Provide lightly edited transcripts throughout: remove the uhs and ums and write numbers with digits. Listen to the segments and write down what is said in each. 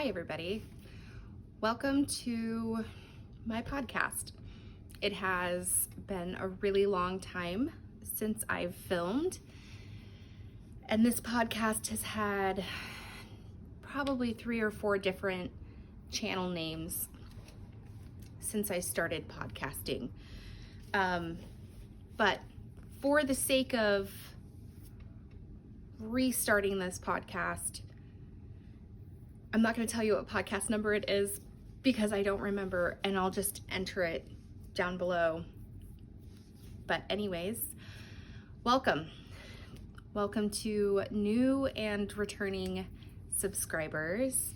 Hi, everybody. Welcome to my podcast. It has been a really long time since I've filmed, and this podcast has had probably 3 or 4 different channel names since I started podcasting. But for the sake of restarting this podcast, I'm not going to tell you what podcast number it is because I don't remember, and I'll just enter it down below. But anyways, welcome. Welcome to new and returning subscribers,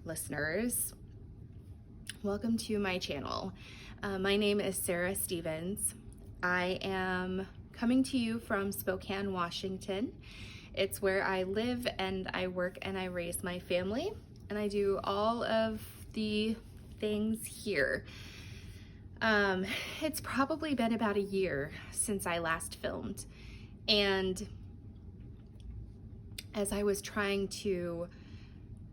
listeners. Welcome to my channel. My name is Sarah Stevens. I am coming to you from Spokane, Washington. It's where I live and I work and I raise my family, and I do all of the things here. It's probably been about a year since I last filmed, and as I was trying to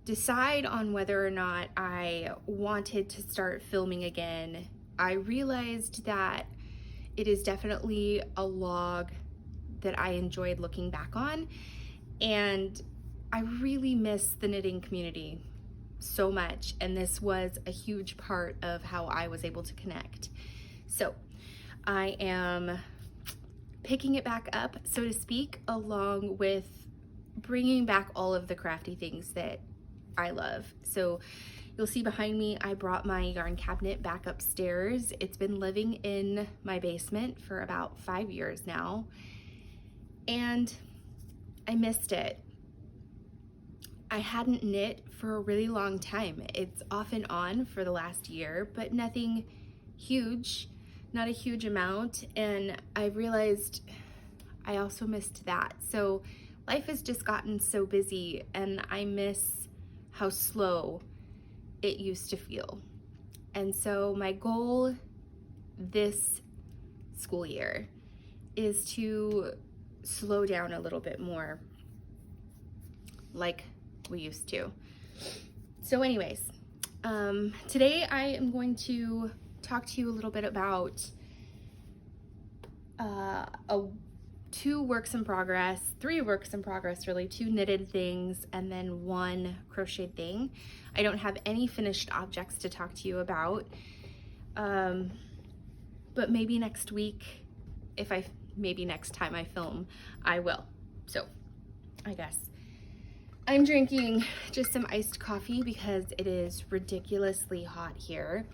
decide on whether or not I wanted to start filming again, I realized that it is definitely a log that I enjoyed looking back on, and I really miss the knitting community so much, and this was a huge part of how I was able to connect. So I am picking it back up, so to speak, along with bringing back all of the crafty things that I love. So you'll see behind me, I brought my yarn cabinet back upstairs. It's been living in my basement for about 5 years now, and I missed it. I hadn't knit for a really long time. It's off and on for the last year, but nothing huge, not a huge amount. And I realized I also missed that. So life has just gotten so busy, and I miss how slow it used to feel. And so my goal this school year is to slow down a little bit more, like we used to. So anyways, today I am going to talk to you a little bit about 2 works in progress, 3 works in progress really, 2 knitted things and then 1 crocheted thing. I don't have any finished objects to talk to you about, but maybe next week, maybe next time I film, I will. So I guess I'm drinking just some iced coffee because it is ridiculously hot here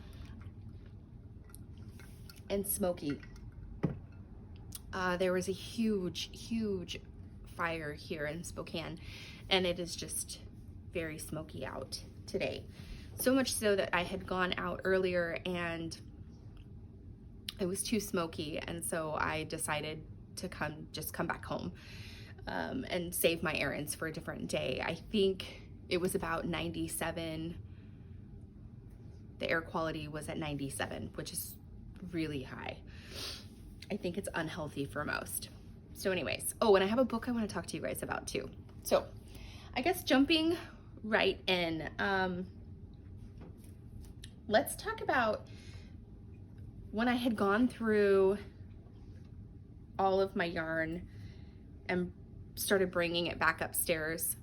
and smoky. There was a huge fire here in Spokane, and it is just very smoky out today. So much so that I had gone out earlier and it was too smoky, and so I decided to come back home and save my errands for a different day. I think it was about 97. The air quality was at 97, which is really high. I think it's unhealthy for most. So anyways, oh, and I have a book I want to talk to you guys about too. So I guess jumping right in, let's talk about when I had gone through all of my yarn and started bringing it back upstairs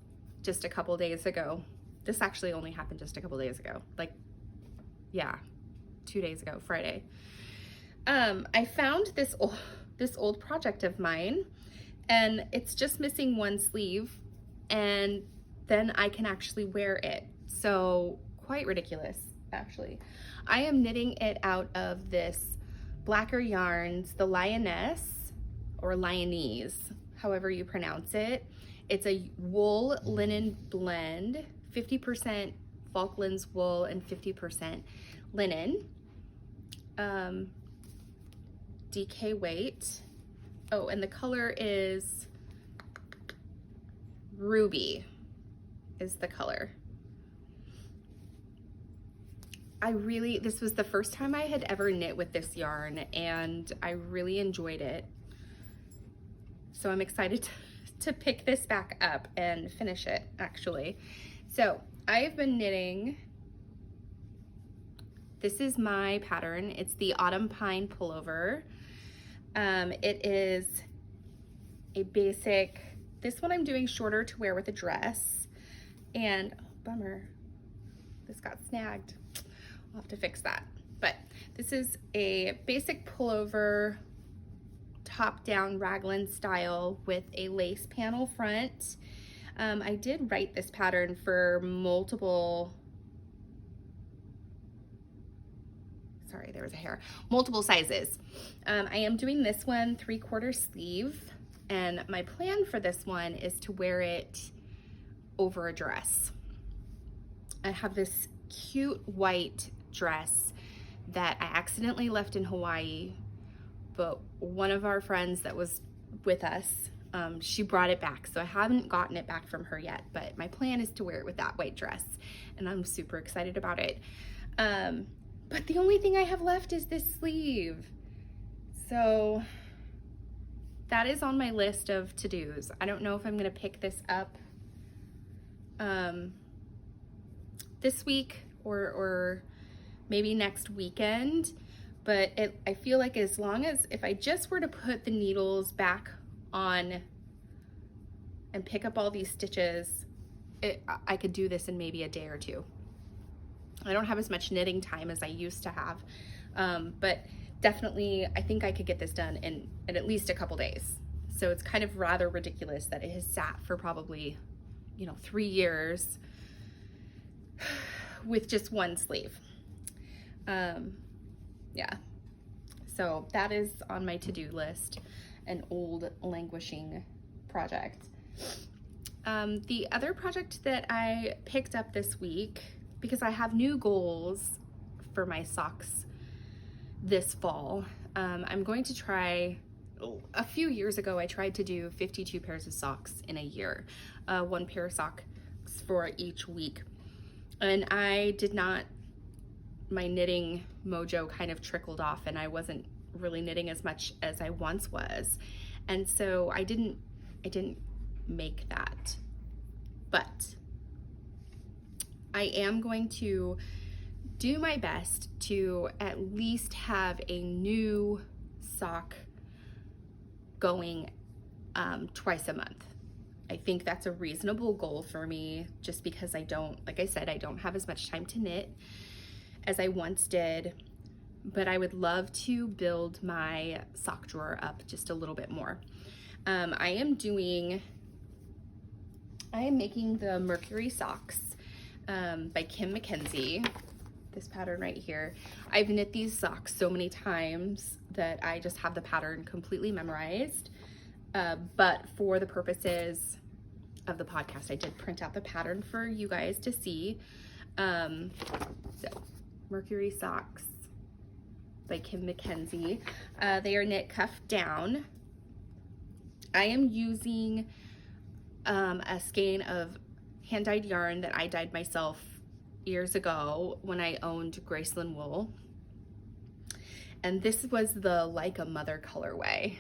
just a couple days ago. This actually only happened just a couple days ago. 2 days ago, Friday. I found this old project of mine, and it's just missing 1 sleeve, and then I can actually wear it. So quite ridiculous, actually. I am knitting it out of this Blacker Yarns, the Lioness or Lionese, however you pronounce it. It's a wool linen blend, 50% Falklands wool and 50% linen. DK weight. Oh, and the color is Ruby is the color. This was the first time I had ever knit with this yarn, and I really enjoyed it. So I'm excited to pick this back up and finish it, actually. So I've been knitting. This is my pattern. It's the Autumn Pine Pullover. It is a basic, this one I'm doing shorter to wear with a dress. And, oh, bummer, this got snagged. I'll have to fix that. But this is a basic pullover, top-down raglan style with a lace panel front. I did write this pattern for multiple sizes. I am doing this one 3/4 sleeve, and my plan for this one is to wear it over a dress. I have this cute white dress that I accidentally left in Hawaii, but one of our friends that was with us, she brought it back, so I haven't gotten it back from her yet, but my plan is to wear it with that white dress, and I'm super excited about it. But the only thing I have left is this sleeve. So that is on my list of to-dos. I don't know if I'm gonna pick this up this week or maybe next weekend, but I feel like as long as, if I just were to put the needles back on and pick up all these stitches, I could do this in maybe a day or two. I don't have as much knitting time as I used to have, but definitely I think I could get this done in at least a couple days. So it's kind of rather ridiculous that it has sat for probably, 3 years with just one sleeve. Yeah, so that is on my to-do list, an old languishing project. The other project that I picked up this week, because I have new goals for my socks this fall. I'm going to try, a few years ago I tried to do 52 pairs of socks in a year, 1 pair of socks for each week. And I did not, my knitting mojo kind of trickled off, and I wasn't really knitting as much as I once was. And so I didn't make that. But I am going to do my best to at least have a new sock going twice a month. I think that's a reasonable goal for me, just because I don't, like I said, I don't have as much time to knit as I once did, but I would love to build my sock drawer up just a little bit more. I am making the Mercury socks by Kim McKenzie, this pattern right here. I've knit these socks so many times that I just have the pattern completely memorized, but for the purposes of the podcast, I did print out the pattern for you guys to see. So Mercury socks by Kim McKenzie. They are knit cuff down. I am using a skein of hand-dyed yarn that I dyed myself years ago when I owned Graceland Wool. And this was the Like a Mother colorway.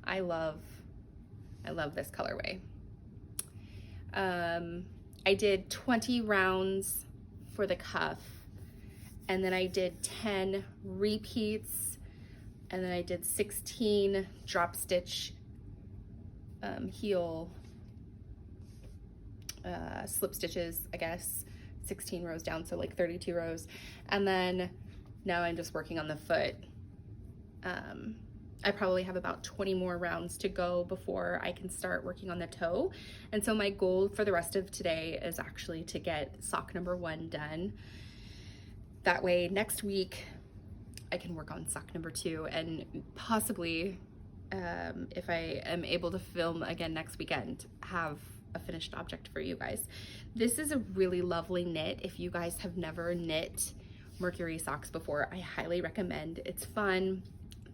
I love this colorway. I did 20 rounds for the cuff, and then I did 10 repeats, and then I did 16 drop stitch heel slip stitches, I guess, 16 rows down, so like 32 rows. And then now I'm just working on the foot. I probably have about 20 more rounds to go before I can start working on the toe. And so my goal for the rest of today is actually to get sock number 1 done. That way next week I can work on sock number 2, and possibly if I am able to film again next weekend, have a finished object for you guys. This is a really lovely knit. If you guys have never knit Mercury socks before, I highly recommend. It's fun.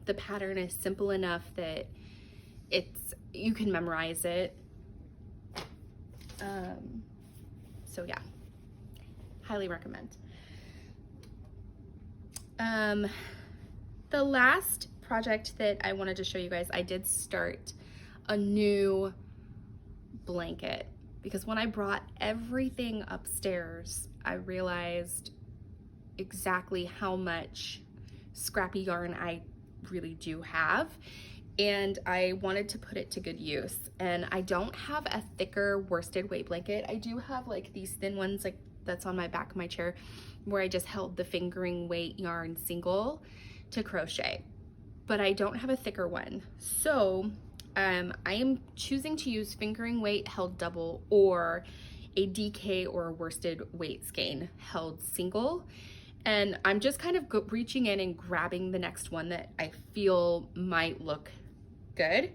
The pattern is simple enough that you can memorize it. So yeah, highly recommend. The last project that I wanted to show you guys, I did start a new blanket. because when I brought everything upstairs, I realized exactly how much scrappy yarn I really do have, and I wanted to put it to good use. And I don't have a thicker worsted weight blanket. I do have like these thin ones like that's on my back of my chair where I just held the fingering weight yarn single to crochet, but I don't have a thicker one. So I am choosing to use fingering weight held double or a DK or a worsted weight skein held single. And I'm just kind of reaching in and grabbing the next one that I feel might look good.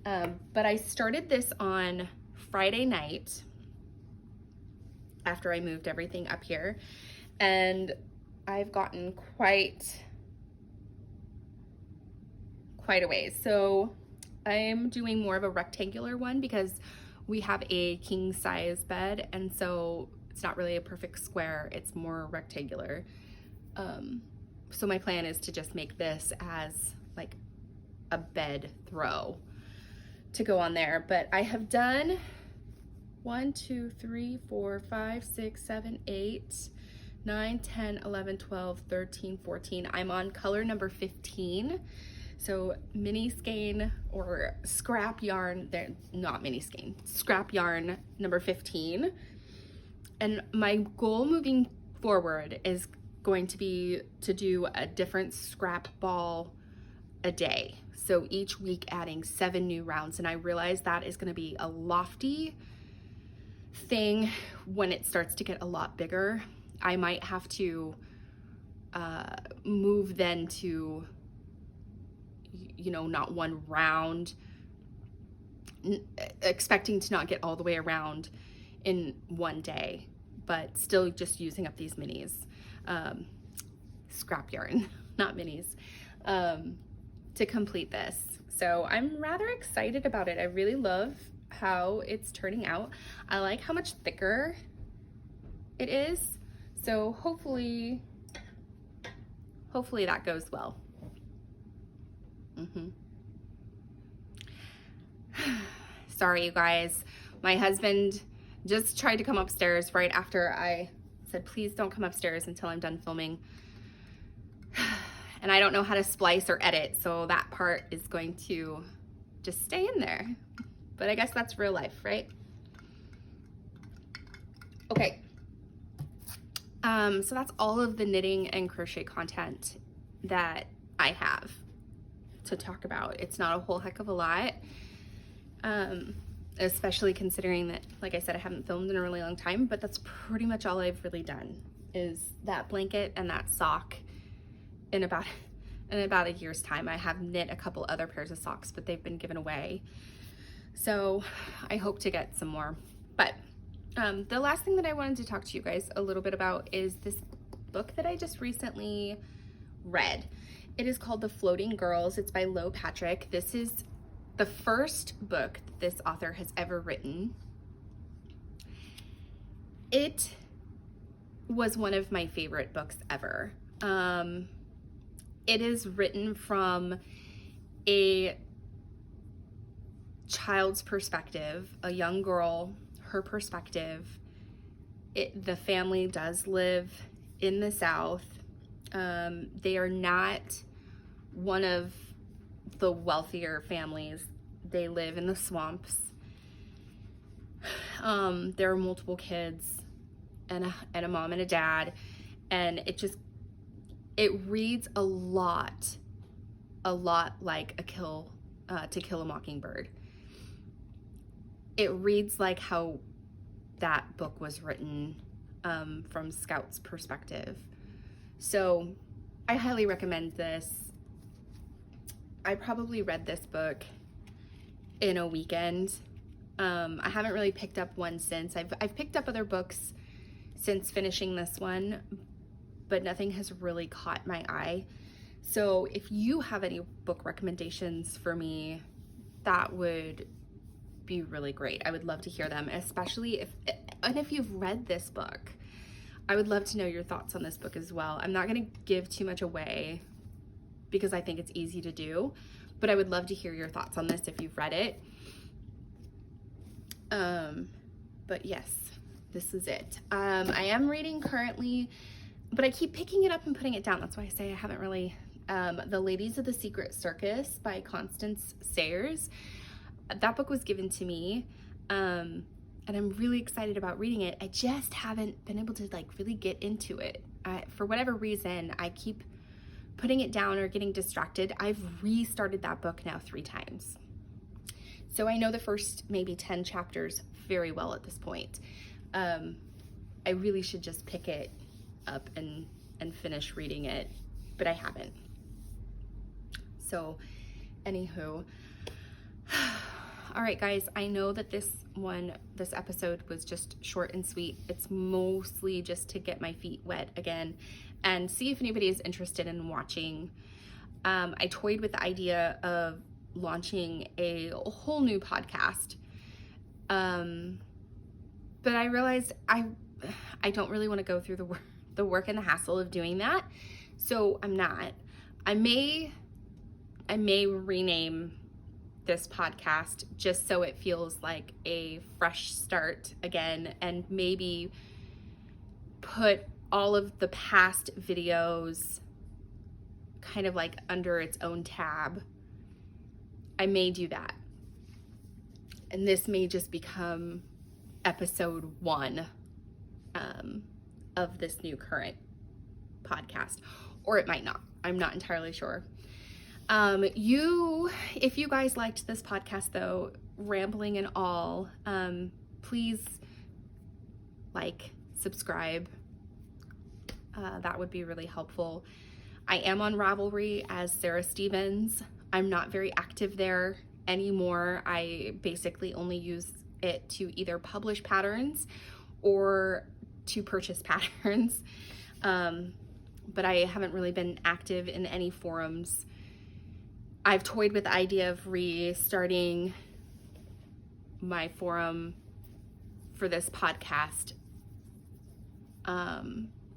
But I started this on Friday night after I moved everything up here, and I've gotten quite a ways. So I'm doing more of a rectangular one because we have a king size bed, and so it's not really a perfect square, it's more rectangular. So my plan is to just make this as like a bed throw to go on there. But I have done 1, 2, 3, 4, 5, 6, 7, 8, 9, 10, 11, 12, 13, 14. I'm on color number 15. So mini skein or scrap yarn, they're not mini skein, scrap yarn number 15. And my goal moving forward is going to be to do a different scrap ball a day. So each week adding 7 new rounds. And I realize that is going to be a lofty thing when it starts to get a lot bigger. I might have to move then to, you know, not one round, expecting to not get all the way around in one day, but still just using up these minis, scrap yarn, not minis, to complete this. So I'm rather excited about it. I really love how it's turning out. I like how much thicker it is. So hopefully that goes well. Sorry, you guys. My husband just tried to come upstairs right after I said, please don't come upstairs until I'm done filming. And I don't know how to splice or edit, so that part is going to just stay in there. But I guess that's real life, right? Okay. So that's all of the knitting and crochet content that I have to talk about. It's not a whole heck of a lot, especially considering that, like I said, I haven't filmed in a really long time, but that's pretty much all I've really done is that blanket and that sock. In about a year's time, I have knit a couple other pairs of socks, but they've been given away. So I hope to get some more. But the last thing that I wanted to talk to you guys a little bit about is this book that I just recently read. It is called The Floating Girls. It's by Lo Patrick. This is the first book that this author has ever written. It was one of my favorite books ever. It is written from a child's perspective, a young girl, her perspective. The family does live in the South. They are not one of the wealthier families. They live in the swamps. There are multiple kids and a mom and a dad, and it reads a lot like To Kill a Mockingbird. It reads like how that book was written from Scout's perspective. So I highly recommend this. I probably read this book in a weekend. I haven't really picked up one since. I've picked up other books since finishing this one, but nothing has really caught my eye. So if you have any book recommendations for me, that would be really great. I would love to hear them, especially if you've read this book. I would love to know your thoughts on this book as well. I'm not going to give too much away because I think it's easy to do, but I would love to hear your thoughts on this if you've read it. but yes, this is it. I am reading currently, but I keep picking it up and putting it down. That's why I say I haven't really, The Ladies of the Secret Circus by Constance Sayers. That book was given to me, and I'm really excited about reading it. I just haven't been able to like really get into it. For whatever reason, I keep putting it down or getting distracted. I've restarted that book now 3 times. So I know the first maybe 10 chapters very well at this point. I really should just pick it up and finish reading it, but I haven't. So anywho, all right guys, I know that this episode was just short and sweet. It's mostly just to get my feet wet again and see if anybody is interested in watching. I toyed with the idea of launching a whole new podcast, but I realized I don't really want to go through the work and the hassle of doing that, so I'm not. I may rename this podcast just so it feels like a fresh start again, and maybe put all of the past videos kind of like under its own tab. I may do that. And this may just become episode 1 of this new current podcast, or it might not. I'm not entirely sure. If you guys liked this podcast though, rambling and all, please like, subscribe. That would be really helpful. I am on Ravelry as Sarah Stevens. I'm not very active there anymore. I basically only use it to either publish patterns or to purchase patterns. But I haven't really been active in any forums. I've toyed with the idea of restarting my forum for this podcast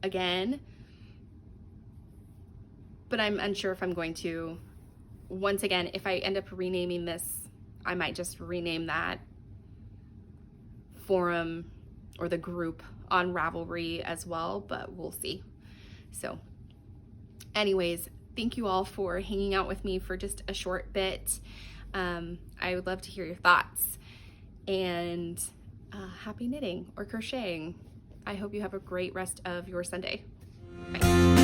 again, but I'm unsure if I'm going to. Once again, if I end up renaming this, I might just rename that forum or the group on Ravelry as well, but we'll see. So anyways, thank you all for hanging out with me for just a short bit. I would love to hear your thoughts, and happy knitting or crocheting. I hope you have a great rest of your Sunday. Bye.